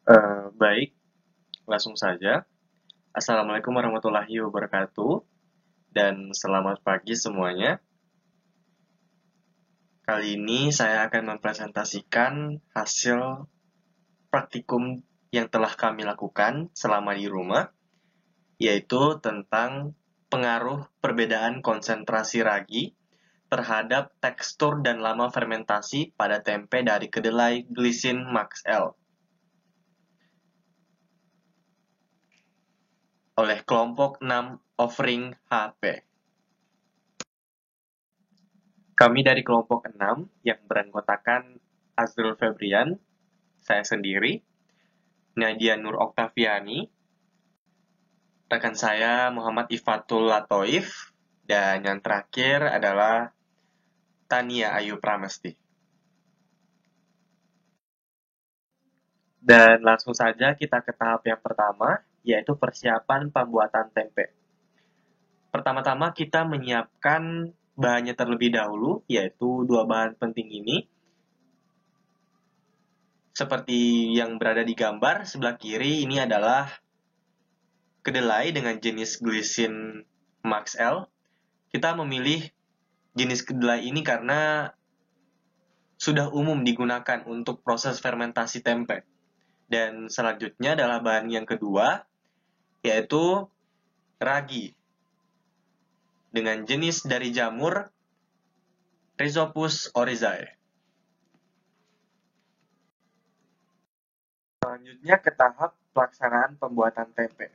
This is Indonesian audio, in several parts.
Baik, langsung saja. Assalamualaikum warahmatullahi wabarakatuh, dan selamat pagi semuanya. Kali ini saya akan mempresentasikan hasil praktikum yang telah kami lakukan selama di rumah, yaitu tentang pengaruh perbedaan konsentrasi ragi terhadap tekstur dan lama fermentasi pada tempe dari kedelai Glycine Max L oleh kelompok 6 Offering HP. Kami dari kelompok 6 yang beranggotakan Azrul Febrian, saya sendiri, Nadia Nur Oktaviani, rekan saya Muhammad Ifatul Latoif, dan yang terakhir adalah Tania Ayu Pramesti. Dan langsung saja kita ke tahap yang pertama, yaitu persiapan pembuatan tempe. Pertama-tama kita menyiapkan bahannya terlebih dahulu, yaitu dua bahan penting ini. Seperti yang berada di gambar sebelah kiri, ini adalah kedelai dengan jenis Glycine Max L. Kita memilih jenis kedelai ini karena sudah umum digunakan untuk proses fermentasi tempe. Dan selanjutnya adalah bahan yang kedua, yaitu ragi dengan jenis dari jamur Rhizopus oryzae. Selanjutnya ke tahap pelaksanaan pembuatan tempe.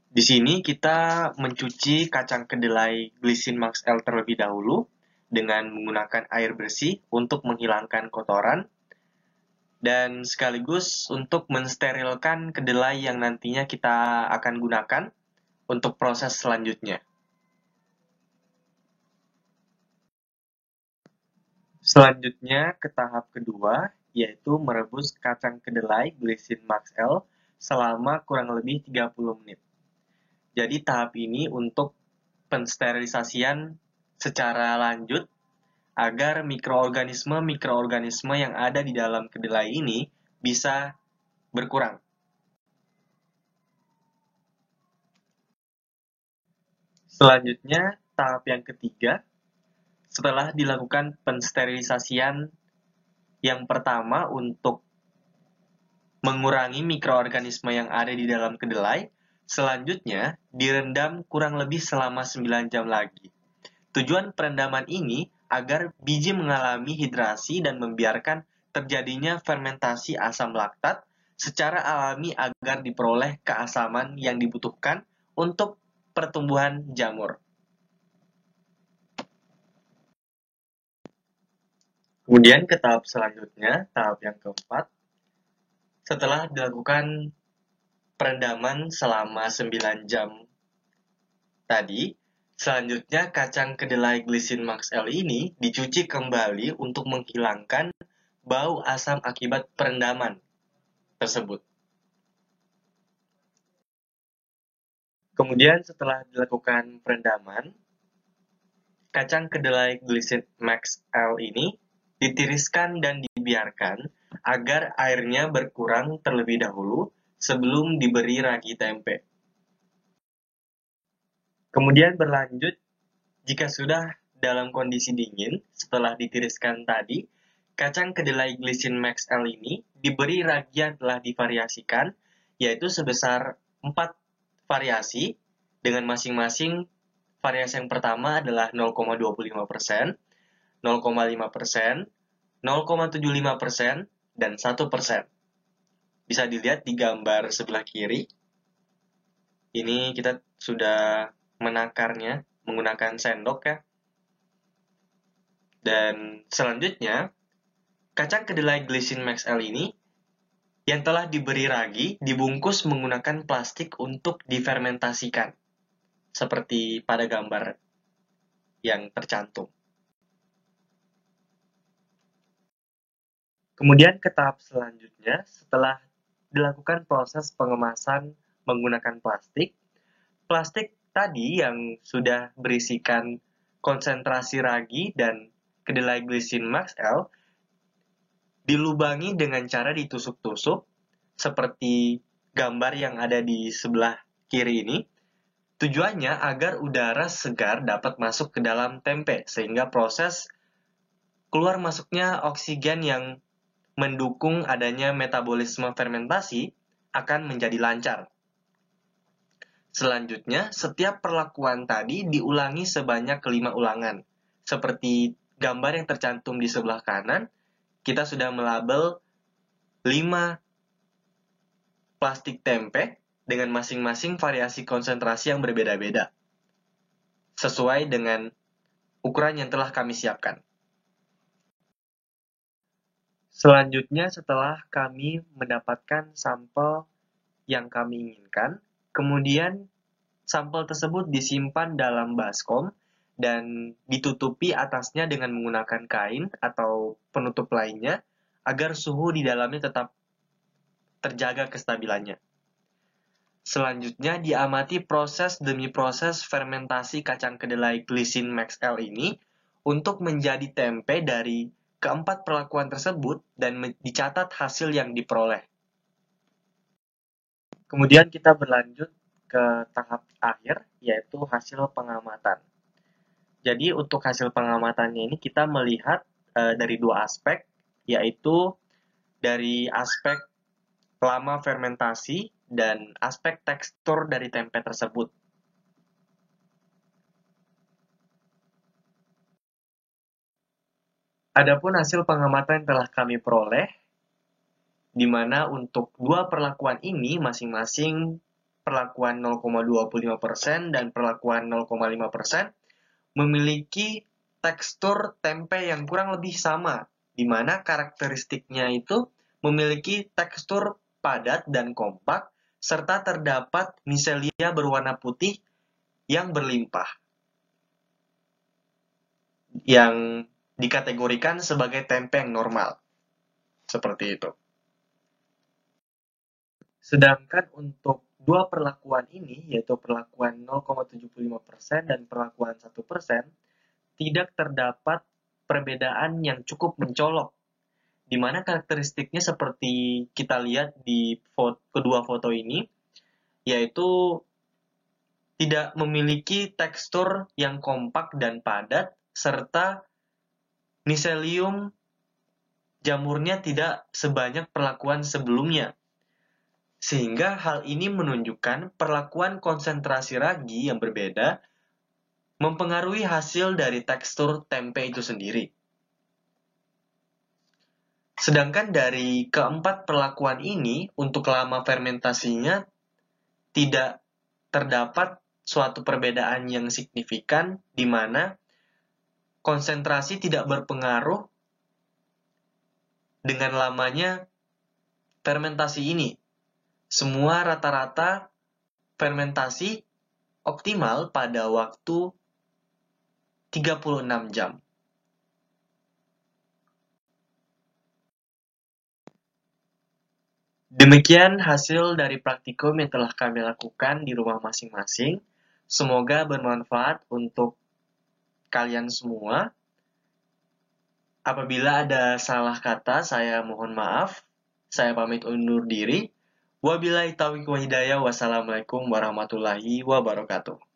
Di sini kita mencuci kacang kedelai Glycine Max L terlebih dahulu dengan menggunakan air bersih untuk menghilangkan kotoran dan sekaligus untuk mensterilkan kedelai yang nantinya kita akan gunakan untuk proses selanjutnya. Selanjutnya ke tahap kedua, yaitu merebus kacang kedelai Glycine Max L selama kurang lebih 30 menit. Jadi tahap ini untuk pensterilisasian secara lanjut agar mikroorganisme yang ada di dalam kedelai ini bisa berkurang. Selanjutnya, tahap yang ketiga, setelah dilakukan pensterilisasian yang pertama untuk mengurangi mikroorganisme yang ada di dalam kedelai, selanjutnya direndam kurang lebih selama 9 jam lagi. Tujuan perendaman ini agar biji mengalami hidrasi dan membiarkan terjadinya fermentasi asam laktat secara alami agar diperoleh keasaman yang dibutuhkan untuk pertumbuhan jamur. Kemudian ke tahap selanjutnya, tahap yang keempat, setelah dilakukan perendaman selama 9 jam tadi, selanjutnya kacang kedelai Glycine Max L ini dicuci kembali untuk menghilangkan bau asam akibat perendaman tersebut. Kemudian setelah dilakukan perendaman, kacang kedelai Glycine Max L ini ditiriskan dan dibiarkan agar airnya berkurang terlebih dahulu sebelum diberi ragi tempe. Kemudian berlanjut, jika sudah dalam kondisi dingin, setelah ditiriskan tadi, kacang kedelai Glycine Max L ini diberi ragi yang telah divariasikan, yaitu sebesar 4 variasi, dengan masing-masing variasi yang pertama adalah 0,25%, 0,5%, 0,75%, dan 1%. Bisa dilihat di gambar sebelah kiri. Ini kita sudah menakarnya menggunakan sendok ya. Dan selanjutnya, kacang kedelai Glycine Max L ini yang telah diberi ragi dibungkus menggunakan plastik untuk difermentasikan, seperti pada gambar yang tercantum. Kemudian ke tahap selanjutnya, setelah dilakukan proses pengemasan menggunakan plastik, plastik tadi yang sudah berisikan konsentrasi ragi dan kedelai Glycine Max L dilubangi dengan cara ditusuk-tusuk seperti gambar yang ada di sebelah kiri ini. Tujuannya agar udara segar dapat masuk ke dalam tempe, sehingga proses keluar masuknya oksigen yang mendukung adanya metabolisme fermentasi akan menjadi lancar. Selanjutnya, setiap perlakuan tadi diulangi sebanyak 5 ulangan. Seperti gambar yang tercantum di sebelah kanan, kita sudah melabel 5 plastik tempe dengan masing-masing variasi konsentrasi yang berbeda-beda, sesuai dengan ukuran yang telah kami siapkan. Selanjutnya, setelah kami mendapatkan sampel yang kami inginkan, kemudian sampel tersebut disimpan dalam baskom dan ditutupi atasnya dengan menggunakan kain atau penutup lainnya agar suhu di dalamnya tetap terjaga kestabilannya. Selanjutnya diamati proses demi proses fermentasi kacang kedelai Glycine Max L ini untuk menjadi tempe dari keempat perlakuan tersebut dan dicatat hasil yang diperoleh. Kemudian kita berlanjut ke tahap akhir, yaitu hasil pengamatan. Jadi untuk hasil pengamatannya ini kita melihat dari dua aspek, yaitu dari aspek lama fermentasi dan aspek tekstur dari tempe tersebut. Adapun hasil pengamatan yang telah kami peroleh, di mana untuk dua perlakuan ini masing-masing perlakuan 0,25% dan perlakuan 0,5% memiliki tekstur tempe yang kurang lebih sama, di mana karakteristiknya itu memiliki tekstur padat dan kompak, serta terdapat miselia berwarna putih yang berlimpah, yang dikategorikan sebagai tempe yang normal. Seperti itu. Sedangkan untuk dua perlakuan ini, yaitu perlakuan 0,75% dan perlakuan 1%, tidak terdapat perbedaan yang cukup mencolok, di mana karakteristiknya seperti kita lihat di kedua foto ini, yaitu tidak memiliki tekstur yang kompak dan padat, serta miselium jamurnya tidak sebanyak perlakuan sebelumnya. Sehingga hal ini menunjukkan perlakuan konsentrasi ragi yang berbeda mempengaruhi hasil dari tekstur tempe itu sendiri. Sedangkan dari keempat perlakuan ini, untuk lama fermentasinya tidak terdapat suatu perbedaan yang signifikan, di mana konsentrasi tidak berpengaruh dengan lamanya fermentasi ini. Semua rata-rata fermentasi optimal pada waktu 36 jam. Demikian hasil dari praktikum yang telah kami lakukan di rumah masing-masing. Semoga bermanfaat untuk kalian semua. Apabila ada salah kata, saya mohon maaf. Saya pamit undur diri. Wabillahi taufiq wa hidayah. Wassalamualaikum warahmatullahi wabarakatuh.